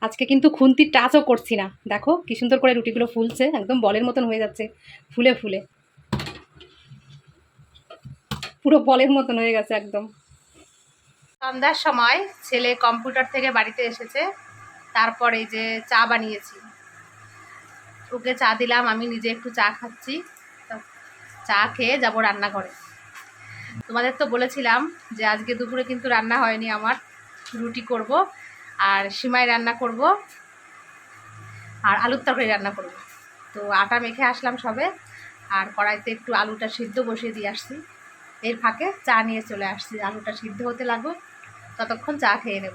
আজকে কিন্তু খুন্তির টাচও করছি না, দেখো কি সুন্দর করে রুটিগুলো ফুলছে, একদম বলের মতন হয়ে যাচ্ছে, ফুলে ফুলে পুরো বলের মতন হয়ে গেছে একদম। সন্ধ্যার সময় ছেলে কম্পিউটার থেকে বাড়িতে এসেছে, তারপরে এই যে চা বানিয়েছি, ওকে চা দিলাম, আমি নিজে একটু চা খাচ্ছি। চা খেয়ে যাবো রান্নাঘরে। তোমাদের তো বলেছিলাম যে আজকে দুপুরে কিন্তু রান্না হয়নি আমার, রুটি করব আর সিমাই রান্না করব আর আলুর তরকারি রান্না করব। তো আটা মেখে আসলাম সবে, আর কড়াইতে একটু আলুটা সিদ্ধ বসিয়ে দিয়ে আসছি, এর ফাঁকে চা নিয়ে চলে আসছি, আলুটা সিদ্ধ হতে লাগুক, ততক্ষণ চা খেয়ে নেব।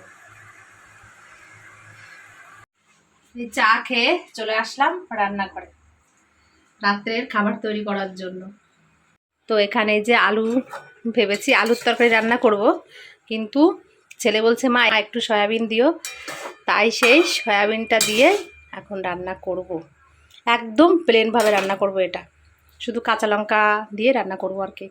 এই চা খেয়ে চলে আসলাম রান্নাঘরে রাত্রের খাবার তৈরি করার জন্য। তো এখানে যে আলু ভেবেছি আলুর তরকারি রান্না করব, কিন্তু ছেলে বলছে মা একটু সয়াবিন দিও, তাই সেই সয়াবিনটা দিয়ে এখন রান্না করব। একদম প্লেনভাবে রান্না করব, এটা শুধু কাঁচা লঙ্কা দিয়ে রান্না করব আর কি।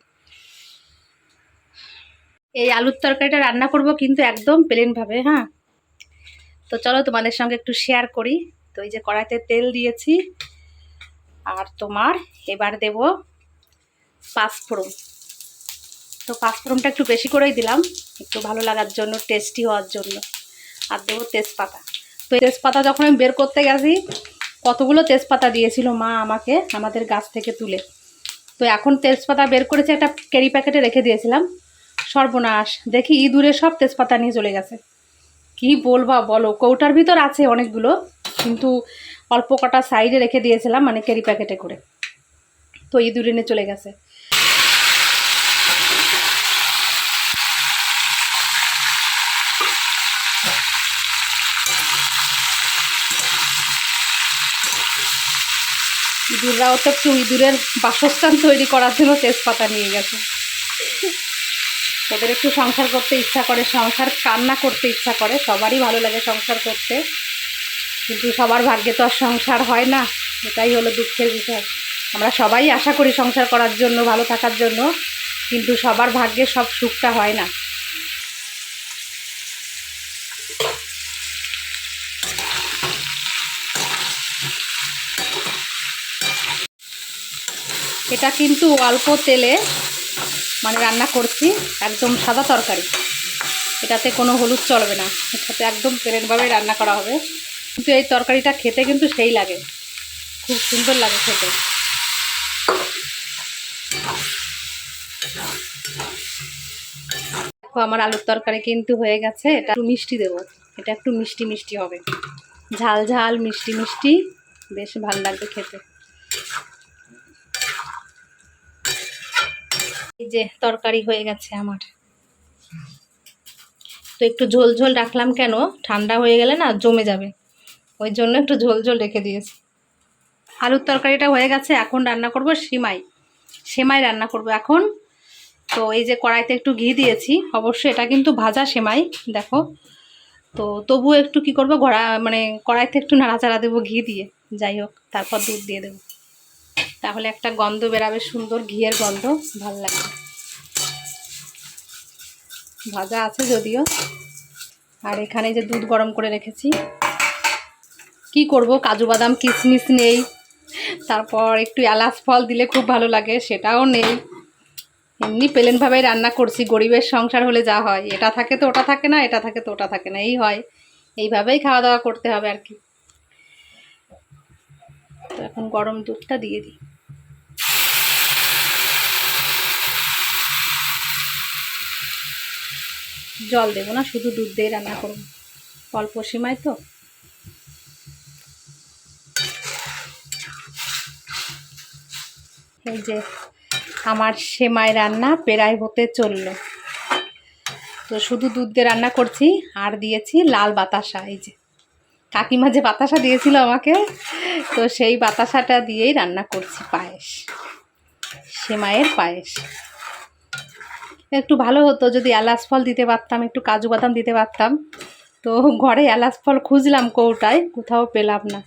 এই আলুর তরকারিটা রান্না করব কিন্তু একদম প্লেনভাবে, হ্যাঁ। তো চলো তোমাদের সঙ্গে একটু শেয়ার করি। তো এই যে কড়াইতে তেল দিয়েছি, আর তোমার এবার দেব পাঁচফোড়ন। তো পাঁচফোড়নটা একটু বেশি করেই দিলাম, একটু ভালো লাগার জন্য, টেস্টি হওয়ার জন্য। আর দেবো তেজপাতা। তো তেজপাতা যখন আমি বের করতে গেছি, কতগুলো তেজপাতা দিয়েছিল মা আমাকে আমাদের গাছ থেকে তুলে। তো এখন তেজপাতা বের করেছে, একটা ক্যারি প্যাকেটে রেখে দিয়েছিলাম, সর্বনাশ, দেখি ইঁদুরে সব তেজপাতা নিয়ে চলে গেছে। কি বলবা বলো, কৌটার ভিতর আছে অনেকগুলো, কিন্তু অল্প কটা সাইডে রেখে দিয়েছিলাম, মানে ক্যারি প্যাকেটে করে, তো ইঁদুরে নিয়ে চলে গেছে। ইঁদুররাও তো একটু ইঁদুরের বাসস্থান তৈরি করার জন্য তেজপাতা নিয়ে গেছে। ওদের একটু সংসার করতে ইচ্ছা করে, সংসার কান্না করতে ইচ্ছা করে, সবারই ভালো লাগে সংসার করতে, কিন্তু সবার ভাগ্যে তো আর সংসার হয় না, এটাই হলো দুঃখের বিষয়। আমরা সবাই আশা করি সংসার করার জন্য, ভালো থাকার জন্য, কিন্তু সবার ভাগ্যে সব সুখটা হয় না। এটা কিন্তু অল্প তেলে মানে রান্না করছি, একদম সাদা তরকারি, এটাতে কোনো হলুদ চলবে না, এটাতে একদম প্লেনভাবেই রান্না করা হবে। কিন্তু এই তরকারিটা খেতে কিন্তু সেই লাগে, খুব সুন্দর লাগে খেতে। দেখো আমার আলুর তরকারি কিন্তু হয়ে গেছে, এটা একটু মিষ্টি দেবো, এটা একটু মিষ্টি মিষ্টি হবে, ঝাল ঝাল মিষ্টি মিষ্টি, বেশ ভালো লাগবে খেতে। এই যে তরকারি হয়ে গেছে আমার। তো একটু ঝোল ঝোল রাখলাম, কেন ঠান্ডা হয়ে গেলে না জমে যাবে, ওই জন্য একটু ঝোল ঝোল রেখে দিয়েছি। আলুর তরকারিটা হয়ে গেছে, এখন রান্না করব সিমাই, সেমাই রান্না করব এখন। তো এই যে কড়াইতে একটু ঘি দিয়েছি, অবশ্যই এটা কিন্তু ভাজা সেমাই, দেখো। তো তবু একটু কি করব, মানে কড়াইতে একটু নাড়াচাড়া দেবো ঘি দিয়ে, যাই হোক, তারপর দুধ দিয়ে দেবো, তাহলে একটা গন্ধ বেরাবে, সুন্দর ঘিয়ের গন্ধ, ভাল লাগবে। ভাজা আছে যদিও, আর এখানে যে দুধ গরম করে রেখেছি। কি করব, কাজু বাদাম কিশমিশ নেই, তারপর একটু এলাচ ফল দিলে খুব ভালো লাগে, সেটাও নেই। এমনি প্লেনভাবেই রান্না করছি, গরিবের সংসার হলে যা হয়, এটা থাকে তো ওটা থাকে না, এটা থাকে তো ওটা থাকে না, এই হয়, এইভাবেই খাওয়া দাওয়া করতে হবে আর কি। তো এখন গরম দুধটা দিয়ে দিই। জল দেবো না, শুধু দুধ দিয়ে রান্না করব, অল্প সীমায় তো। এই যে আমার সেমাই রান্না প্রায় হতে চললো। তো শুধু দুধ দিয়ে রান্না করছি, আর দিয়েছি লাল বাতাসা, এই যে কাকিমা যে বাতাসা দিয়েছিল আমাকে, তো সেই বাতাসাটা দিয়েই রান্না করছি পায়েস, সেমাইয়ের পায়েস। একটু ভালো হতো যদি এলাচ ফল দিতে পারতাম, একটু কাজু বাদাম দিতে পারতাম। তো ঘরে এলাচ ফল খুঁজলাম কৌটায়, কোথাও পেলাম না।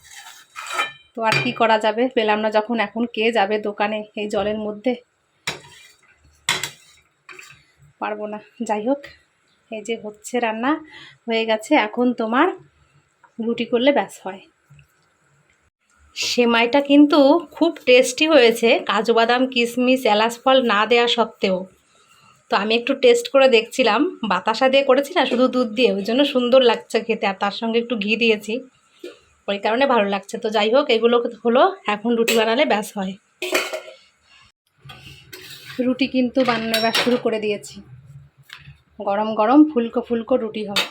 তো আর কি করা যাবে, পেলাম না যখন, এখন কে যাবে দোকানে এই জলের মধ্যে, পারবো না। যাই হোক, এই যে হচ্ছে রান্না হয়ে গেছে, এখন তোমার রুটি করলে ব্যাস হয়। সেমাইটা কিন্তু খুব টেস্টি হয়েছে, কাজু বাদাম কিশমিশ এলাচ ফল না দেওয়া সত্ত্বেও। তো আমি একটু টেস্ট করে দেখছিলাম, বাতাসা দিয়ে করেছি না শুধু দুধ দিয়ে, ওই জন্য সুন্দর লাগছে খেতে, আর তার সঙ্গে একটু ঘি দিয়েছি, ওই কারণে ভালো লাগছে। তো যাই হোক, এগুলো হলো, এখন রুটি বানালে ব্যাস হয়। রুটি কিন্তু বানানো শুরু করে দিয়েছি, গরম গরম ফুলকো ফুলকো রুটি হবে।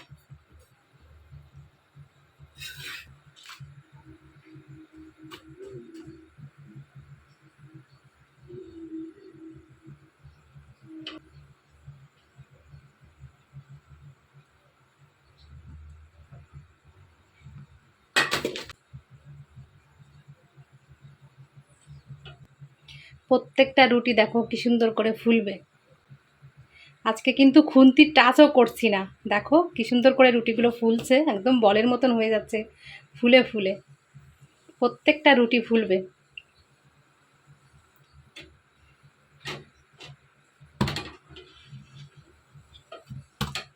প্রত্যেকটা রুটি দেখো কি সুন্দর করে ফুলবে। আজকে কিন্তু খুন্তির টাচও করছি না, দেখো কি সুন্দর করে রুটিগুলো ফুলছে, একদম বলের মতন হয়ে যাচ্ছে ফুলে ফুলে। প্রত্যেকটা রুটি ফুলবে।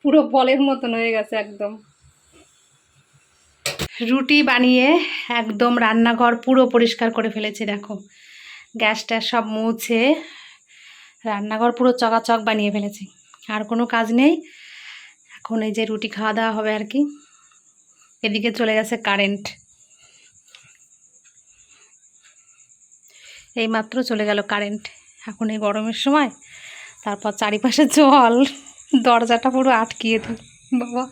পুরো বলের মতন হয়ে গেছে একদম। রুটি বানিয়ে একদম রান্নাঘর পুরো পরিষ্কার করে ফেলেছি, দেখো গ্যাস ট্যাস সব মুছে রান্নাঘর পুরো চকাচক বানিয়ে ফেলেছি। আর কোনো কাজ নেই, এখন এই যে রুটি খাওয়া দাওয়া হবে আর কি। এদিকে চলে গেছে কারেন্ট, এইমাত্র চলে গেল কারেন্ট, এখন এই গরমের সময়। তারপর চারিপাশে জল, দরজাটা পুরো আটকিয়ে দিই বাবা।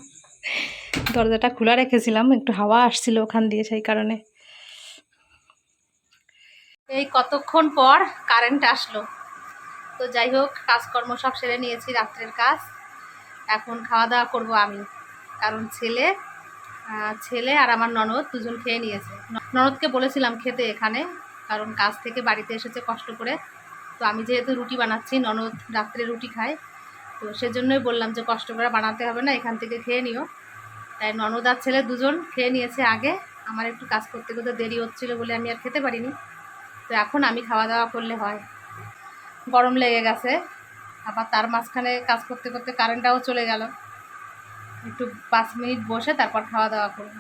দরজাটা খোলা রেখেছিলাম, একটু হাওয়া আসছিল ওখান দিয়ে, সেই কারণে। এই কতক্ষণ পর কারেন্ট আসলো। তো যাই হোক, কাজকর্ম সব সেরে নিয়েছি, রাত্রের কাজ। এখন খাওয়া দাওয়া করব আমি, কারণ ছেলে আর আমার ননদ দুজন খেয়ে নিয়েছে। ননদকে বলেছিলাম খেতে এখানে, কারণ কাজ থেকে বাড়িতে এসেছে কষ্ট করে। তো আমি যেহেতু রুটি বানাচ্ছি, ননদ রাত্রে রুটি খায়, তো সেজন্যই বললাম যে কষ্ট করে বানাতে হবে না, এখান থেকে খেয়ে নিও। তাই ননদ আর ছেলে দুজন খেয়ে নিয়েছে আগে। আমার একটু কাজ করতে করতে দেরি হচ্ছিলো বলে আমি আর খেতে পারিনি। তো এখন আমি খাওয়া দাওয়া করলে হয়। গরম লেগে গেছে, আবার তার মাঝখানে কাজ করতে করতে কারেন্টটাও চলে গেল। একটু 5 মিনিট বসে তারপর খাওয়া দাওয়া করব।